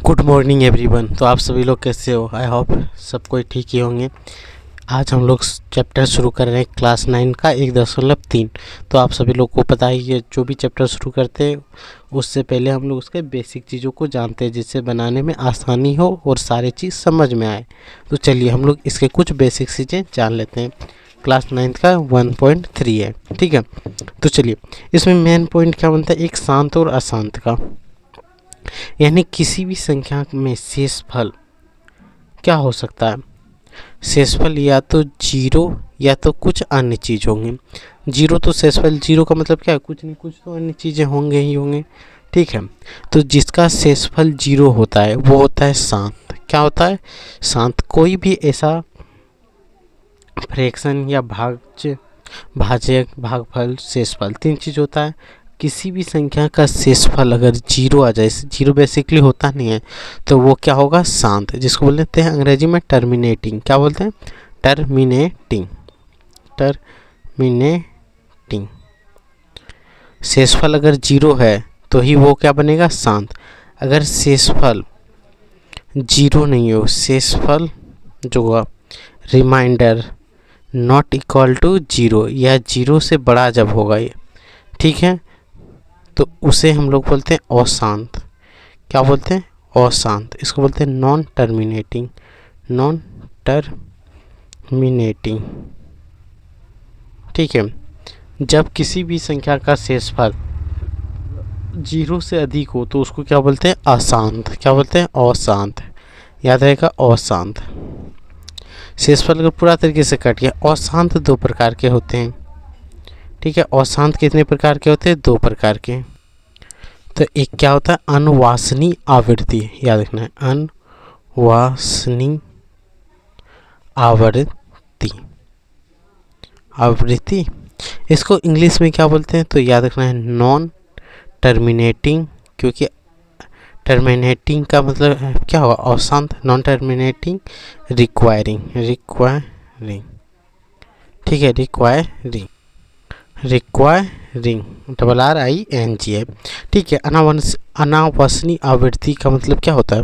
Good morning everyone. तो आप सभी लोग कैसे हो? आई होप सब कोई ठीक ही होंगे। आज हम लोग चैप्टर शुरू कर रहे हैं क्लास 9 का 1.3। तो आप सभी लोग को पता ही है, जो भी चैप्टर शुरू करते हैं उससे पहले हम लोग उसके बेसिक चीज़ों को जानते हैं, जिससे बनाने में आसानी हो और सारी चीज़ समझ में आए। तो चलिए हम लोग इसके कुछ बेसिक चीज़ें जान लेते हैं। क्लास 9 का 1.3 है, ठीक है। तो चलिए, इसमें मेन पॉइंट क्या बनता है? एक शांत और अशांत का, यानी किसी भी संख्या में शेषफल क्या हो सकता है? शेषफल या तो जीरो या तो कुछ अन्य चीज़ होंगे। जीरो तो शेषफल, जीरो का मतलब क्या है? कुछ नहीं, कुछ तो अन्य चीज़ें होंगे ही होंगे, ठीक है। तो जिसका शेषफल जीरो होता है वो होता है शांत। क्या होता है? शांत। कोई भी ऐसा फ्रैक्शन या भाज्य, भाजक, भागफल, शेषफल, तीन चीज़ होता है। किसी भी संख्या का शेषफल अगर जीरो आ जाए, जीरो बेसिकली होता नहीं है, तो वो क्या होगा? शांत, जिसको बोलते हैं अंग्रेजी में टर्मिनेटिंग। क्या बोलते हैं? टर्मिनेटिंग। टर्मिनेटिंग। शेषफल अगर जीरो है तो ही वो क्या बनेगा? शांत। अगर शेषफल जीरो नहीं हो, शेषफल जो होगा reminder not equal to zero, या जीरो से बड़ा जब होगा ये, ठीक है, तो उसे हम लोग बोलते हैं अशांत। क्या बोलते हैं? अशांत। इसको बोलते हैं नॉन टर्मिनेटिंग। नॉन टर्मिनेटिंग, ठीक है। जब किसी भी संख्या का शेषफल जीरो से अधिक हो तो उसको क्या बोलते हैं? अशांत। क्या बोलते हैं? अशांत। याद रहेगा, अशांत। शेषफल अगर पूरा तरीके से कट गया। अशांत दो प्रकार के होते हैं, ठीक है। अशांत कितने प्रकार के होते हैं? दो प्रकार के। तो एक क्या होता है? अनवांछनीय आवृत्ति। याद रखना है, अनवांछनीय आवृत्ति। आवृत्ति इसको इंग्लिश में क्या बोलते हैं? तो याद रखना है नॉन टर्मिनेटिंग, क्योंकि टर्मिनेटिंग का मतलब क्या होगा? अशांत। Non terminating requiring. रिक्वायरिंग, ठीक है। रिक्वायरिंग, रिक्वायरिंग, RING है, ठीक है। अनावश्यक आवृत्ति का मतलब क्या होता है?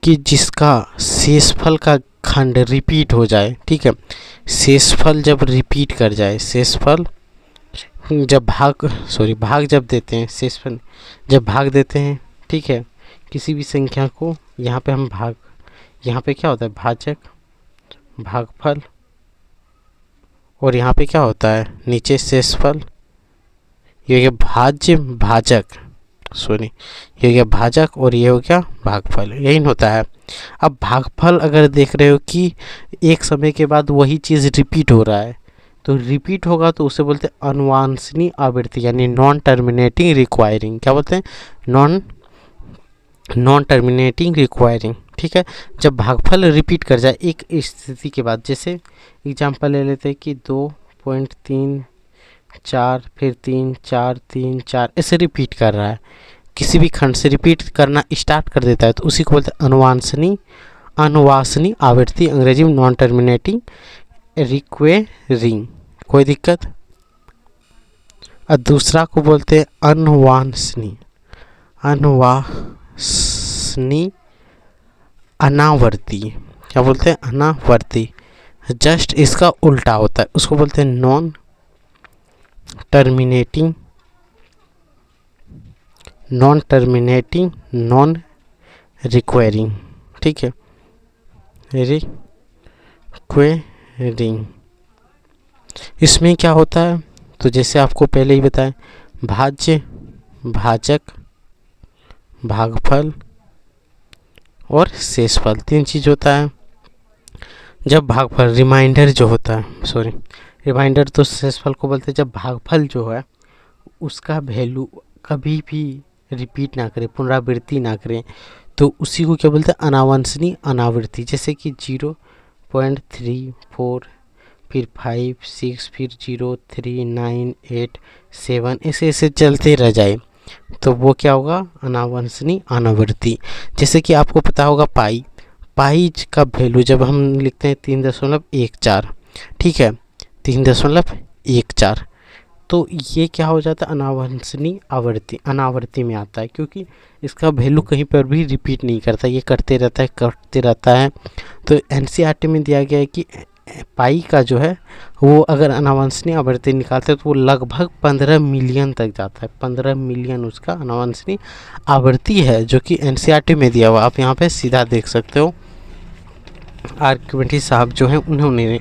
कि जिसका शेषफल का खंड रिपीट हो जाए, ठीक है। शेषफल जब रिपीट कर जाए, शेषफल जब भाग जब देते हैं, शेषफल जब भाग देते हैं, ठीक है, किसी भी संख्या को, यहाँ पे हम भाग, यहाँ पे क्या होता है? भाजक, भागफल, और यहाँ पे क्या होता है? नीचे शेषफल। ये हो गया भाज्य, भाजक, सॉरी, ये हो गया भाजक, और ये हो गया भागफल। यही होता है। अब भागफल अगर देख रहे हो कि एक समय के बाद वही चीज़ रिपीट हो रहा है, तो रिपीट होगा तो उसे बोलते हैं अनवांछनीय आवृत्ति, यानी नॉन टर्मिनेटिंग रिक्वायरिंग। क्या बोलते हैं? नॉन टर्मिनेटिंग रिक्वायरिंग, ठीक है। जब भागफल रिपीट कर जाए एक स्थिति के बाद, जैसे एग्जांपल ले लेते हैं कि 2.34, फिर 3 4 3 4 ऐसे रिपीट कर रहा है, किसी भी खंड से रिपीट करना स्टार्ट कर देता है, तो उसी को बोलते हैं अनवांछनीय आवृत्ति, अंग्रेजी में नॉन टर्मिनेटिंग रिक्वायरिंग। कोई दिक्कत? और दूसरा को बोलते हैं अनवांछनीय अनावर्ती। क्या बोलते हैं? अनावर्ती। जस्ट इसका उल्टा होता है, उसको बोलते हैं नॉन टर्मिनेटिंग नॉन रिक्वायरिंग, ठीक है। रिक्वायरिंग। इसमें क्या होता है? तो जैसे आपको पहले ही बताया, भाज्य, भाजक, भागफल और शेषफल, तीन चीज़ होता है। जब भागफल रिमाइंडर जो होता है, सॉरी, रिमाइंडर तो शेषफल को बोलते हैं। जब भागफल जो है उसका वैल्यू कभी भी रिपीट ना करे, पुनरावृत्ति ना करें, तो उसी को क्या बोलते हैं? अनावंशनीय अनावृत्ति। जैसे कि 0.34, फिर 5 6, फिर 0 3 9 8 7 ऐसे ऐसे चलते रह जाए, तो वो क्या होगा? अनावंशनीय अनावृत्ति। जैसे कि आपको पता होगा पाई का वैल्यू जब हम लिखते हैं 3.14, ठीक है, 3.14, तो ये क्या हो जाता है, अनावंसनीय आवर्ती, अनावर्ती में आता है, क्योंकि इसका वैल्यू कहीं पर भी रिपीट नहीं करता, ये करते रहता है। तो एनसीईआरटी में दिया गया है कि पाई का जो है वो अगर अनावंसनीय आवर्ती निकालते हैं तो वो लगभग 15 मिलियन तक जाता है। 15 मिलियन उसका अनावंसनीय आवर्ती है, जो कि एनसीईआरटी में दिया हुआ, आप यहाँ पे सीधा देख सकते हो। आर्किमिडीज साहब जो हैं उन्होंने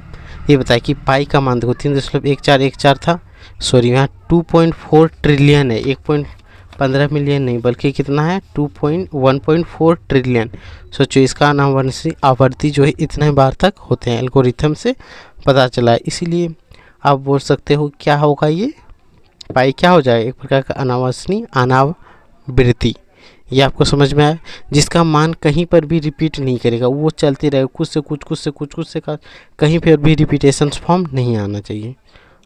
ये बताया कि पाई का मान देखो 3.1414 था, सॉरी यहाँ 2.4 ट्रिलियन है, 1.15 मिलियन नहीं बल्कि कितना है 1.4 ट्रिलियन। सोचो इसका अनावंसनीय आवर्ती जो है इतने बार तक होते हैं, एल्गोरिथम से पता चला है। इसीलिए आप बोल सकते हो क्या होगा, ये पाई क्या हो जाए, एक प्रकार का अनावंसनीय अनावृत्ति। ये आपको समझ में आया, जिसका मान कहीं पर भी रिपीट नहीं करेगा, वो चलती रहेगा, कुछ से कुछ कुछ से कुछ कुछ से कहीं पर भी रिपीटेशन फॉर्म नहीं आना चाहिए।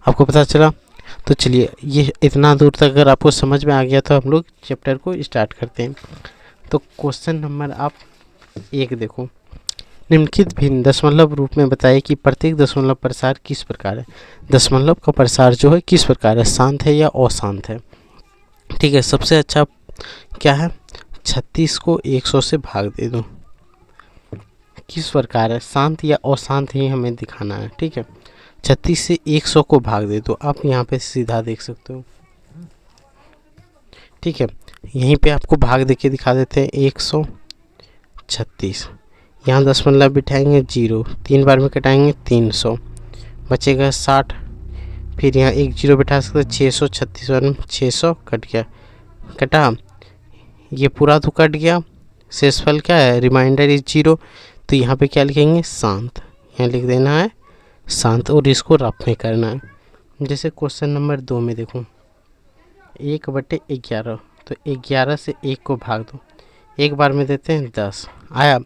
आपको पता चला? तो चलिए ये इतना दूर तक अगर आपको समझ में आ गया तो हम लोग चैप्टर को स्टार्ट करते हैं। तो क्वेश्चन नंबर आप 1 देखो, निम्नलिखित भिन्न दशमलव रूप में बताइए कि प्रत्येक दशमलव प्रसार किस प्रकार है। दशमलव का प्रसार जो है किस प्रकार है, शांत है या अशांत है। ठीक है, सबसे अच्छा क्या है, 36 को 100 से भाग दे दो, किस प्रकार है, शांत या अशांत ही हमें दिखाना है। ठीक है, 36 से 100 को भाग दे दो, आप यहाँ पे सीधा देख सकते हो। ठीक है, यहीं पे आपको भाग देके दिखा देते हैं, 136, यहाँ दशमलव बिठाएंगे 0, 3 बार में कटाएंगे 300, बचेगा 60, फिर यहाँ 1 0 बिठा सकते 636 बार में 600 कट गया, कटा, ये पूरा तो कट गया, शेषफल क्या है, रिमाइंडर इज 0, तो यहाँ पे क्या लिखेंगे, शांत, यहाँ लिख देना है शांत, और इसको रफ में करना है। जैसे क्वेश्चन नंबर 2 में देखो, 1/11, तो 11 से 1 को भाग दो, एक बार में देते हैं 10 आया,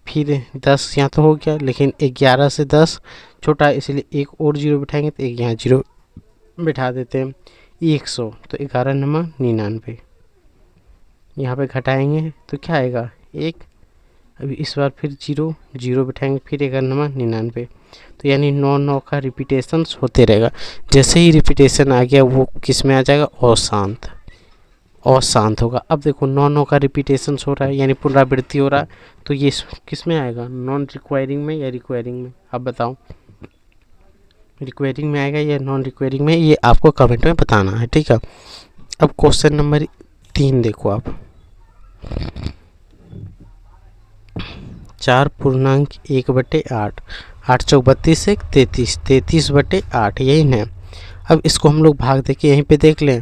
फिर 10 यहाँ तो हो गया, लेकिन 11 से 10 छोटा है इसलिए एक और 0 बिठाएंगे, तो एक यहाँ 0 बिठा देते हैं, 100, तो 11 नंबर 99, यहाँ पे घटाएंगे तो क्या आएगा 1, अभी इस बार फिर 0 0 बिठाएंगे, फिर 11 नंबर 99, तो यानी 9 9 का रिपीटेशन होते रहेगा। जैसे ही रिपीटेशन आ गया वो किस में आ जाएगा, अशांत, अशांत होगा। अब देखो 9 9 का रिपीटेशन हो रहा है यानी पुनरावृत्ति हो रहा है, तो ये किस में आएगा, नॉन रिक्वायरिंग में या रिक्वायरिंग में, अब बताओ रिक्वायरिंग में आएगा या नॉन रिक्वायरिंग में, ये आपको कमेंट में बताना है। ठीक है, अब क्वेश्चन नंबर 3 देखो आप, 4.1/8, 8 चौक 32 से 33, 33/8 यही है। अब इसको हम लोग भाग दे के यहीं पे देख लें,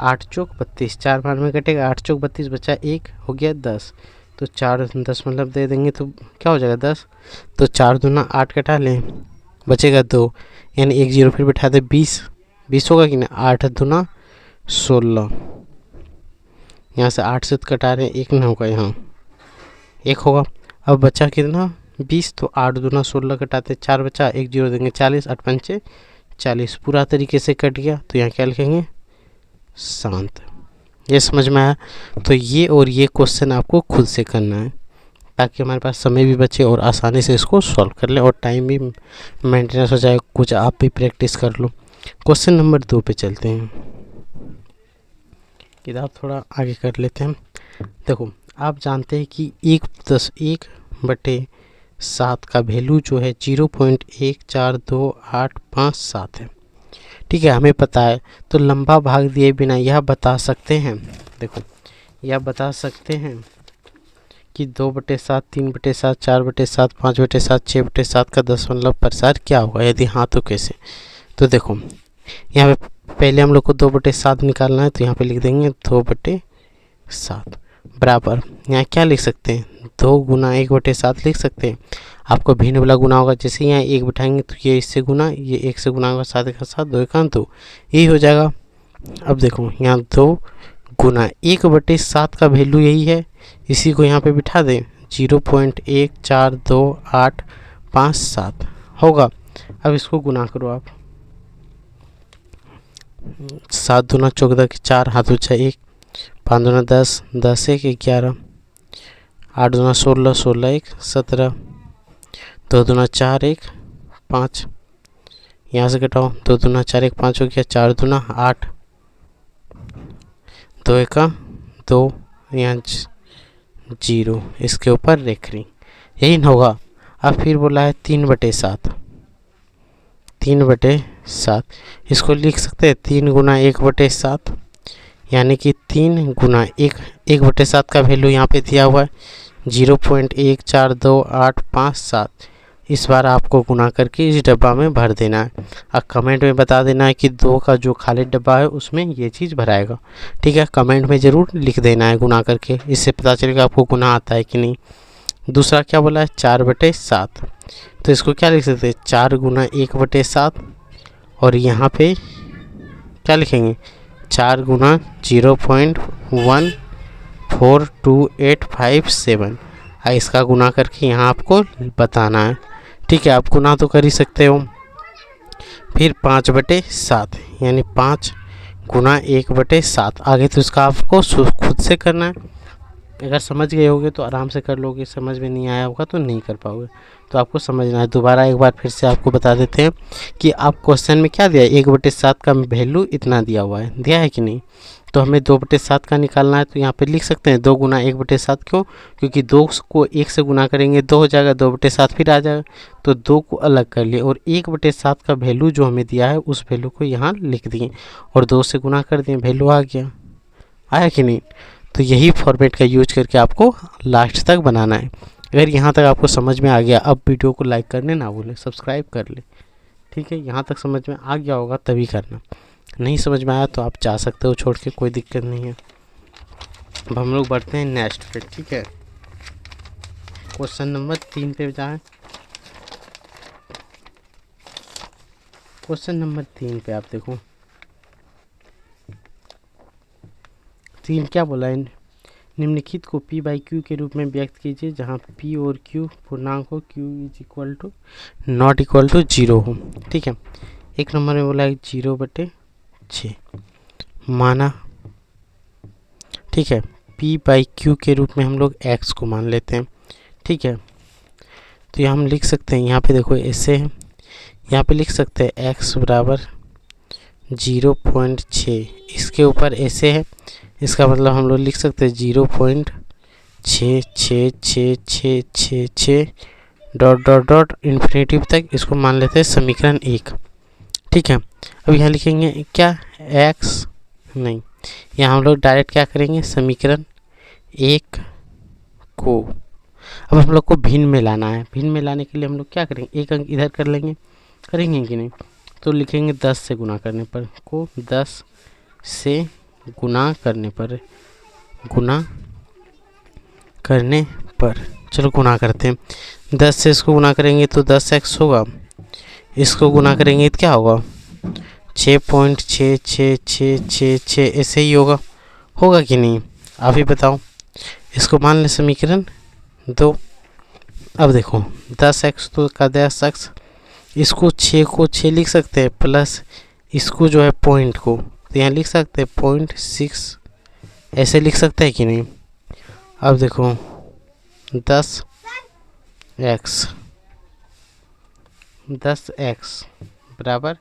8 चौक 32, 4 बार में कटेगा, 8 चौक 32 बचा 1, हो गया 10, तो 4 दशमलव दे देंगे तो क्या हो जाएगा 10, तो 4 दूना 8 कटा लें, बचेगा 2, यानी 1 0 फिर बैठा दे 20, 20 होगा कि ना, 8 दूना 16, यहाँ से 8 से कटा रहे हैं, 1 ना होगा, यहाँ 1 होगा। अब बचा कितना 20, तो 8 दूना 16 कटाते 4 बचा, 1 0 देंगे 40, 8 पंचे 40, पूरा तरीके से कट गया, तो यहाँ क्या लिखेंगे, शांत। ये समझ में आया? तो ये और ये क्वेश्चन आपको खुद से करना है ताकि हमारे पास समय भी बचे और आसानी से इसको सॉल्व कर लें और टाइम भी मेंटेनेंस हो जाए, कुछ आप भी प्रैक्टिस कर लो। क्वेश्चन नंबर 2 पे चलते हैं, किताब थोड़ा आगे कर लेते हैं। देखो आप जानते हैं कि 1/7 का वैल्यू जो है 0.142857 है। ठीक है, हमें पता है, तो लंबा भाग दिए बिना यह बता सकते हैं, देखो यह बता सकते हैं कि 2/7, 3/7, 4/7, 5/7, 6/7 का दशमलव प्रसार क्या होगा, यदि हाँ तो कैसे। तो देखो यहाँ पे पहले हम लोग को 2/7 निकालना है, तो यहाँ पे लिख देंगे 2/7 बराबर, यहाँ क्या लिख सकते हैं, 2 गुना 1/7 लिख सकते हैं। आपको भिन्न वाला गुना होगा, जैसे यहाँ 1 बिठाएंगे तो ये इससे गुना, ये 1 से गुना होगा, 7 का 7, 2 का 2, यही हो जाएगा। अब देखो यहाँ 2 गुना 1/7 का वैल्यू यही है, इसी को यहाँ पे बिठा दें, 0.142857 होगा। अब इसको गुना करो आप, 7 दूना 14 के 4, हाथ बचा 1, 5 दूना 10, 10 1 11, 8 दूना 16, 16 1 17, 2 दूना 4 1 5, यहाँ से घटाओ, 2 दूना 4 1 5 हो गया, 4 दूना 8, 2 1 2, यहाँ 0, इसके ऊपर रेखनी, यही ना होगा। अब फिर बोला है 3/7, 3/7, इसको लिख सकते हैं 3 गुना 1/7, यानी कि 3 गुना 1/7 का वैल्यू यहाँ पे दिया हुआ है 0.142857। इस बार आपको गुना करके इस डब्बा में भर देना है। अब कमेंट में बता देना है कि 2 का जो खाली डब्बा है उसमें ये चीज़ भराएगा। ठीक है, कमेंट में ज़रूर लिख देना है गुना करके, इससे पता चलेगा आपको गुना आता है कि नहीं। दूसरा क्या बोला है 4/7, तो इसको क्या लिख सकते हैं 4 गुना 1/7, और यहाँ पे क्या लिखेंगे 4 गुना 0.142857। इसका गुना करके यहाँ आपको बताना है। ठीक है, आप गुना तो कर ही सकते हो। फिर 5/7, यानी 5 गुना 1/7, आगे तो इसका आपको खुद से करना है। अगर समझ गए होगे तो आराम से कर लोगे, समझ में नहीं आया होगा तो नहीं कर पाओगे, तो आपको समझना है। दोबारा एक बार फिर से आपको बता देते हैं कि आप क्वेश्चन में क्या दिया है, 1/7 का वैल्यू इतना दिया हुआ है, दिया है कि नहीं। तो हमें 2/7 का निकालना है, तो यहाँ पे लिख सकते हैं 2 गुना 1/7। क्यों? क्योंकि 2 को 1 से गुना करेंगे 2 हो जाएगा, 2/7 फिर आ जाएगा, तो 2 को अलग कर लिए और 1/7 का वैल्यू जो हमें दिया है उस वैल्यू को यहाँ लिख दिए और 2 से गुना कर दिए, वैल्यू आ गया। आया कि नहीं। तो यही फॉर्मेट का यूज करके आपको लास्ट तक बनाना है। अगर यहाँ तक आपको समझ में आ गया, अब वीडियो को लाइक करने ना भूलें, सब्सक्राइब कर ले। ठीक है, यहाँ तक समझ में आ गया होगा तभी करना, नहीं समझ में आया तो आप जा सकते हो छोड़ के, कोई दिक्कत नहीं है। अब हम लोग बढ़ते हैं नेक्स्ट पे। ठीक है, क्वेश्चन नंबर 3 पे जाएं। क्वेश्चन नंबर 3 पे आप देखो 3 क्या बोला है, निम्नलिखित को P/Q के रूप में व्यक्त कीजिए जहाँ P और Q पूर्णांक हो, Q = 0 हो। ठीक है, एक नंबर में बोला है 0/6 माना। ठीक है, P/Q के रूप में हम लोग x को मान लेते हैं। ठीक है, तो यहाँ हम लिख सकते हैं, यहाँ पे देखो ऐसे है, यहाँ पे लिख सकते हैं x बराबर 0.6, इसके ऊपर ऐसे है, इसका मतलब हम लोग लिख सकते हैं 0.66666 डॉट इन्फिनेटिव तक, इसको मान लेते हैं समीकरण 1। ठीक है, अब यहाँ लिखेंगे क्या x, नहीं, यहाँ हम लोग डायरेक्ट क्या करेंगे समीकरण 1 को, अब हम लोग को भिन्न में लाना है। भिन्न में लाने के लिए हम लोग क्या करेंगे, एक अंक इधर कर लेंगे, करेंगे कि नहीं, तो लिखेंगे 10 से गुना करने पर, को 10 से गुना करने पर, चलो गुना करते हैं। 10 से इसको गुना करेंगे तो 10x होगा, इसको गुना करेंगे तो क्या होगा 6.66666, ऐसे ही होगा कि नहीं, आप ही बताओ। इसको मान लें समीकरण 2। अब देखो 10x तो का 10x, इसको 6 को 6 लिख सकते हैं, प्लस इसको जो है पॉइंट को, तो यहाँ लिख सकते हैं 0.6, ऐसे लिख सकते हैं कि नहीं। अब देखो 10x बराबर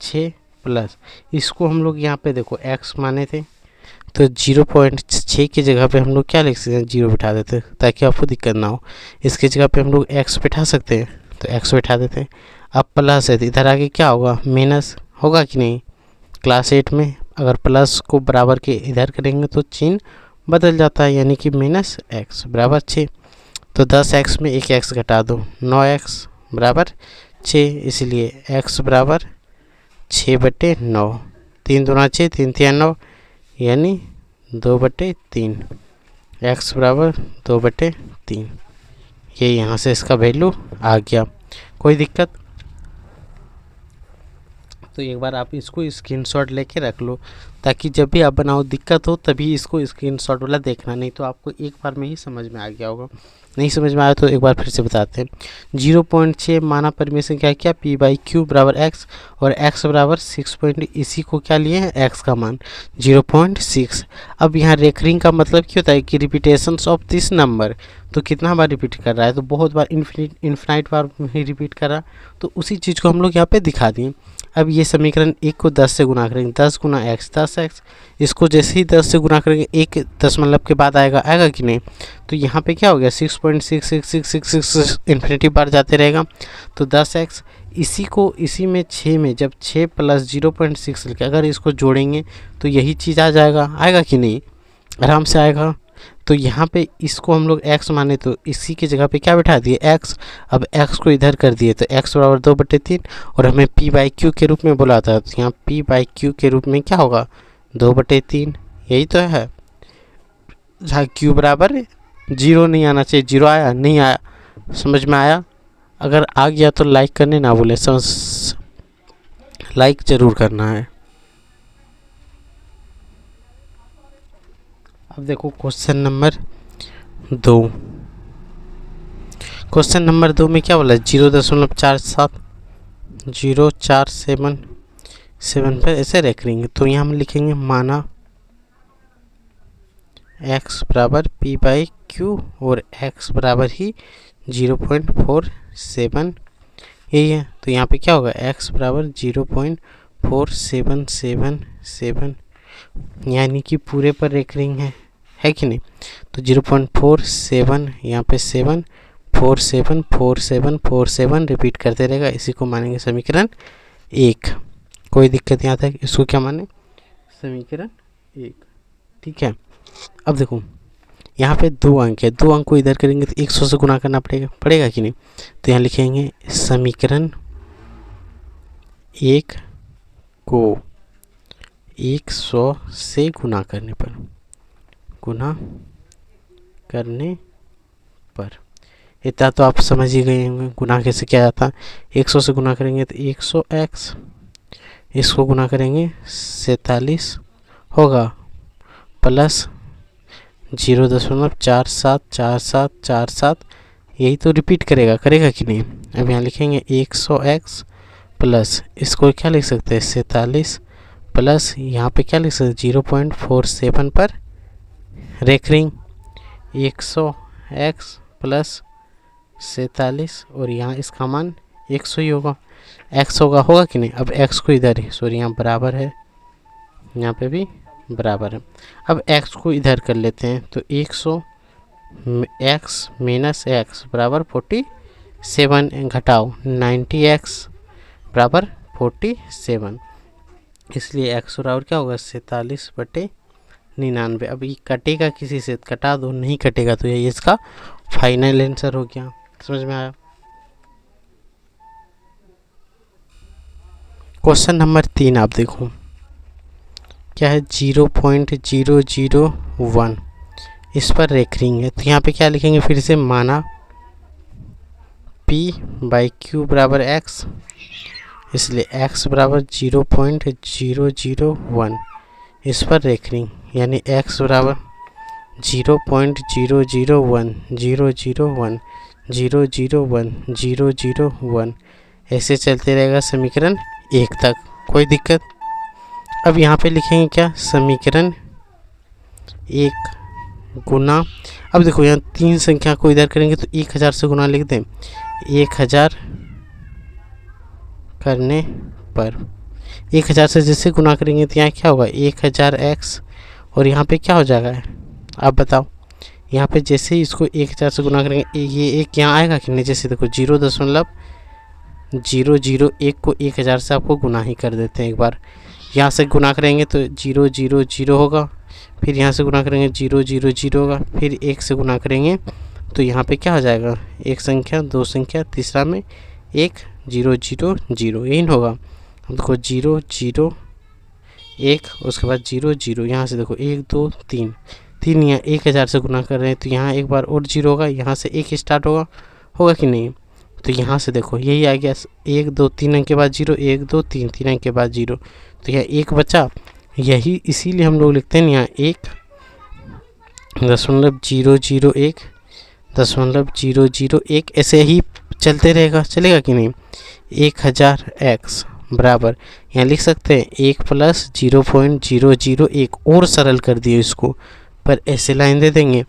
6 प्लस इसको हम लोग यहाँ पे देखो x माने थे, तो 0.6 की जगह पे हम लोग क्या लिख सकते हैं 0 बिठा देते हैं ताकि आपको दिक्कत ना हो। इसकी जगह पे हम लोग x बिठा सकते हैं, तो x बिठा देते हैं। अब प्लस है तो इधर आगे क्या होगा माइनस होगा कि नहीं। क्लास 8 में अगर प्लस को बराबर के इधर करेंगे तो चिन्ह बदल जाता है, यानी कि -x बराबर 6। तो 10x में एक x घटा दो, 9x बराबर 6, इसलिए x बराबर 6/9, 3 दूना 6, 3 तिया 9, यानी 2/3, x बराबर 2/3। ये यहाँ से इसका वैल्यू आ गया, कोई दिक्कत। तो एक बार आप इसको स्क्रीनशॉट लेके रख लो, ताकि जब भी आप बनाओ दिक्कत हो तभी इसको स्क्रीनशॉट वाला देखना, नहीं तो आपको एक बार में ही समझ में आ गया होगा। नहीं समझ में आया तो एक बार फिर से बताते हैं। 0.6 माना परमिशन क्या किया, पी बाई क्यू बराबर एक्स, और एक्स बराबर 6 पॉइंट, इसी को क्या लिए हैं, एक्स का मान 0.6। अब यहाँ रेकरिंग का मतलब क्या होता है कि रिपीटेशंस ऑफ दिस नंबर, तो कितना बार रिपीट कर रहा है, तो बहुत बार, इन्फिनाइट बार ही रिपीट कर रहा है, तो उसी चीज़ को हम लोग यहाँ पे दिखा दिए। अब ये समीकरण 1 को 10 से गुना करेंगे, 10 गुना एक्स 10x, इसको जैसे ही 10 से गुना करेंगे 1 दशमलव के बाद आएगा कि नहीं, तो यहाँ पे क्या हो गया 6.66666 इन्फिनिटी बार जाते रहेगा, तो 10x, इसी में 6 में जब 6 प्लस 0.6 लिखे, अगर इसको जोड़ेंगे तो यही चीज़ आएगा कि नहीं, आराम से आएगा। तो यहाँ पे इसको हम लोग x माने तो इसी की जगह पे क्या बैठा दिए, x। अब x को इधर कर दिए तो x बराबर 2/3, और हमें p बाई क्यू के रूप में बोला था, तो यहाँ p बाई क्यू के रूप में क्या होगा 2/3, यही तो है। जहाँ q बराबर 0 नहीं आना चाहिए, 0 आया, नहीं आया, समझ में आया? अगर आ गया तो लाइक करने ना भूले, लाइक ज़रूर करना है। अब देखो क्वेश्चन नंबर 2। क्वेश्चन नंबर 2 में क्या बोला, 0.477 पर ऐसे रेकरिंग, तो यहाँ हम लिखेंगे माना x बराबर p बाई क्यू और x बराबर ही 0.47, यही है। तो यहाँ पे क्या होगा, x बराबर 0.4777, यानी कि पूरे पर रेकरिंग है कि नहीं। तो 0.47 यहाँ पे 7 47 47 47 रिपीट करते रहेगा, इसी को मानेंगे समीकरण 1। कोई दिक्कत यहाँ तक, इसको क्या माने, समीकरण 1, ठीक है। अब देखो यहाँ पे 2 अंक है, 2 अंक को इधर करेंगे तो 100 से गुना करना पड़ेगा कि नहीं, तो यहाँ लिखेंगे समीकरण 1 को 100 से गुना करने पर इतना तो आप समझ ही गए होंगे गुना कैसे किया जाता है। 100 से गुना करेंगे तो 100x, इसको गुना करेंगे 47 होगा, प्लस 0.474747, यही तो रिपीट करेगा कि नहीं। अब यहाँ लिखेंगे 100x प्लस, इसको क्या लिख सकते हैं 47, प्लस यहाँ पे क्या लिख सकते हैं 0.47 पर रेकरिंग, 100x प्लस 47, और यहाँ इसका मान 100 ही होगा, x होगा कि नहीं। अब x को इधर ही, सॉरी यहाँ बराबर है, यहाँ पे भी बराबर है। अब x को इधर कर लेते हैं, तो 100 x माइनस x बराबर 47, घटाओ 90x बराबर 47, इसलिए x बराबर क्या होगा 47/99। अब ये कटेगा किसी से, कटा दो, नहीं कटेगा तो ये इसका फाइनल आंसर हो गया। समझ में आया? क्वेश्चन नंबर 3 आप देखो क्या है, 0.001, इस पर रेकरिंग है, तो यहाँ पे क्या लिखेंगे फिर से, माना p बाई क्यू बराबर x, इसलिए x बराबर 0.001, इस पर रेकरिंग, यानी x बराबर 0.001 ऐसे चलते रहेगा समीकरण 1 तक, कोई दिक्कत। अब यहाँ पे लिखेंगे क्या, समीकरण 1 गुना, अब देखो यहाँ 3 संख्या को इधर करेंगे तो 1000 से गुना लिख दें, 1000 करने पर 1000 से जैसे गुना करेंगे तो यहाँ क्या होगा 1000x, और यहाँ पे क्या हो जाएगा आप बताओ, यहाँ पे जैसे ही इसको 1000 से गुना करेंगे ये एक यहाँ आएगा कि नहीं, जैसे देखो 0.001 को 1000 से आपको गुना ही कर देते हैं एक बार, यहाँ से गुना करेंगे तो 000 होगा, फिर यहाँ से गुना करेंगे 000 होगा, फिर 1 से गुना करेंगे तो यहाँ पे क्या हो जाएगा, एक संख्या, दो संख्या, तीसरा में 1 0 0 0, यही होगा। अब देखो 0 0 1, उसके बाद 0 0, यहाँ से देखो 1 2 3, यहाँ 1000 से गुना कर रहे हैं तो यहाँ एक बार और 0 होगा, यहाँ से 1 स्टार्ट होगा कि नहीं, तो यहाँ से देखो यही आ गया 1 2 3 अंक के बाद 0, 1 2 3 3 अंक के बाद 0, तो यह 1 बचा। यही इसीलिए हम लोग लिखते हैं यहाँ 1.001 ऐसे ही चलते रहेगा, चलेगा कि नहीं। 1000 x बराबर यहाँ लिख सकते हैं 1 + 0.001 और सरल कर दिए इसको, पर ऐसे लाइन दे देंगे,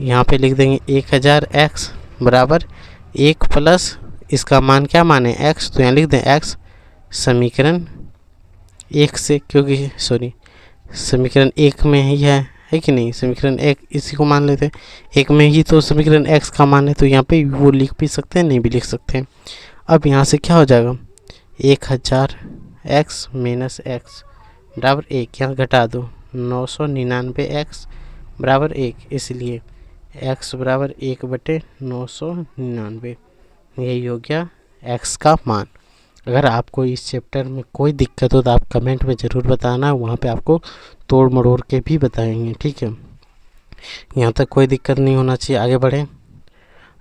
यहाँ पे लिख देंगे 1000 x बराबर 1 प्लस इसका मान क्या मान है x, तो यहाँ लिख दें x समीकरण 1 से, क्योंकि समीकरण 1 में ही है कि नहीं, समीकरण 1 इसी को मान लेते हैं, 1 में ही तो समीकरण x का मान है, तो यहाँ पे वो लिख भी सकते हैं, नहीं भी लिख सकते हैं। अब यहाँ से क्या हो जाएगा 1000 x - x बराबर 1, यहाँ घटा दो 999 x बराबर 1, इसलिए x बराबर 1/999, यही हो गया x का मान। अगर आपको इस चैप्टर में कोई दिक्कत हो तो आप कमेंट में ज़रूर बताना, वहाँ पे आपको तोड़ मरोड़ के भी बताएंगे, ठीक है। यहाँ तक कोई दिक्कत नहीं होना चाहिए, आगे बढ़ें।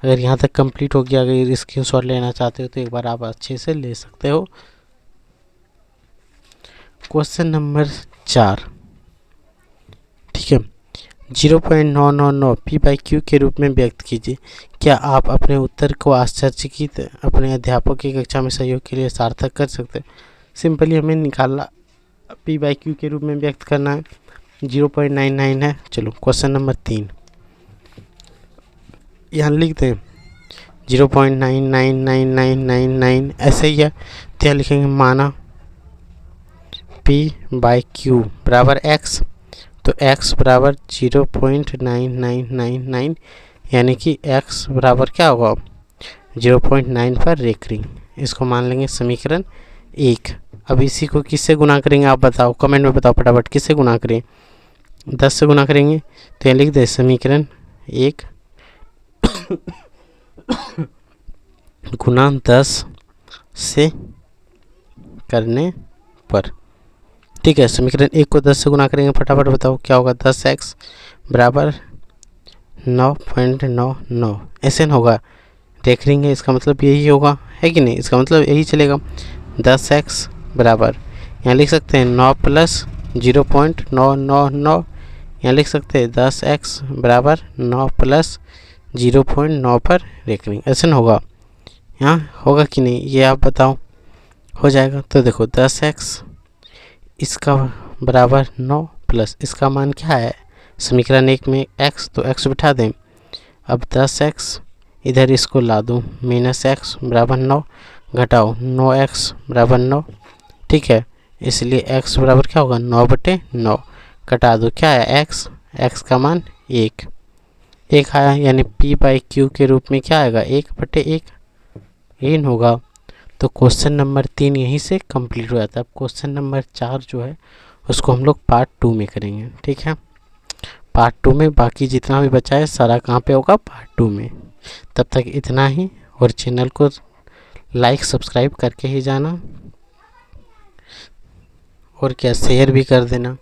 अगर यहाँ तक कंप्लीट हो गया, अगर स्क्रीनशॉट लेना चाहते हो तो एक बार आप अच्छे से ले सकते हो। क्वेश्चन नंबर 4, ठीक है, 0.999 p/q के रूप में व्यक्त कीजिए। क्या आप अपने उत्तर को आश्चर्यचकित अपने अध्यापक की कक्षा में सहयोग के लिए सार्थक कर सकते हैं। सिंपली हमें निकालना p/q के रूप में व्यक्त करना है, 0.99 है। चलो क्वेश्चन नंबर 3 यहाँ लिखते हैं 0.999999 ऐसे ही है, तो यहाँ लिखेंगे माना p/q बराबर x, तो x बराबर 0.9999 यानी कि x बराबर क्या होगा 0.9 पर रेखरिंग, इसको मान लेंगे समीकरण 1। अब इसी को किससे गुना करेंगे आप बताओ, कमेंट में बताओ फटाफट, किससे गुना करें, 10 से गुना करेंगे, तो यहाँ लिख दे समीकरण 1 गुना 10 से करने पर, ठीक है। समीकरण 1 को 10 से गुना करेंगे, फटाफट बताओ क्या होगा, 10x बराबर 9.99 ऐसे न होगा, रेखरिंग है, इसका मतलब यही होगा, है कि नहीं, इसका मतलब यही चलेगा। 10x बराबर यहाँ लिख सकते हैं 9 + 0.999, यहाँ लिख सकते हैं 10x बराबर 9 + 0.9 पर रेखरिंग, ऐसे न होगा, यहाँ होगा कि नहीं, ये आप बताओ, हो जाएगा। तो देखो 10x इसका बराबर 9 प्लस इसका मान क्या है समीकरण 1 में x, तो x बिठा दें। अब 10x इधर इसको ला दूँ, -x बराबर 9, घटाओ 9x बराबर 9, ठीक है। इसलिए x बराबर क्या होगा 9/9, घटा दो क्या है x का मान 1 आया, यानी p/q के रूप में क्या आएगा 1/1 यही होगा। तो क्वेश्चन नंबर 3 यहीं से कंप्लीट हो जाता है। अब क्वेश्चन नंबर 4 जो है उसको हम लोग पार्ट 2 में करेंगे, ठीक है। पार्ट 2 में बाकी जितना भी बचा है सारा कहाँ पे होगा, पार्ट 2 में। तब तक इतना ही, और चैनल को लाइक सब्सक्राइब करके ही जाना, और क्या शेयर भी कर देना।